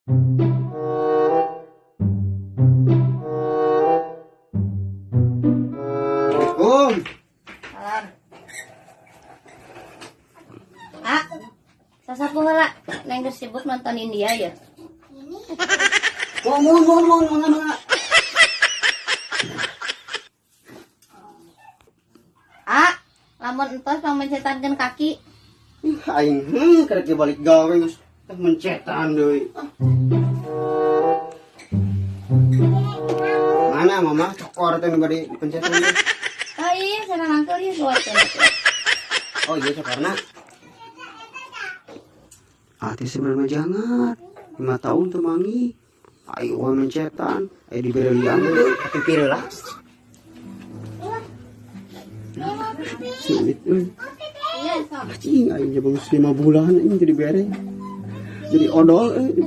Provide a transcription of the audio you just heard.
Assalamualaikum. Salam. Ah, sasapu heula. Neng geus sibuk nonton India ya. Mohon, mangga. Ah, lamun entos mau mencetankeun kaki. Aing karek balik gawe geus mencetan deui. Mana mama cokor teh nu bade dipencetan deui. Oh iya, senang angkel ieu buat Oh iya cokorna. Ati sebenarnya jangan 5 tahun tuh mangi. Ayo mencetan, ayo diberi liang tapi pireula. Sulit euy. Iya, sok. Cing aing jeung 5 bulan ini jadi bere. Jadi odol euy.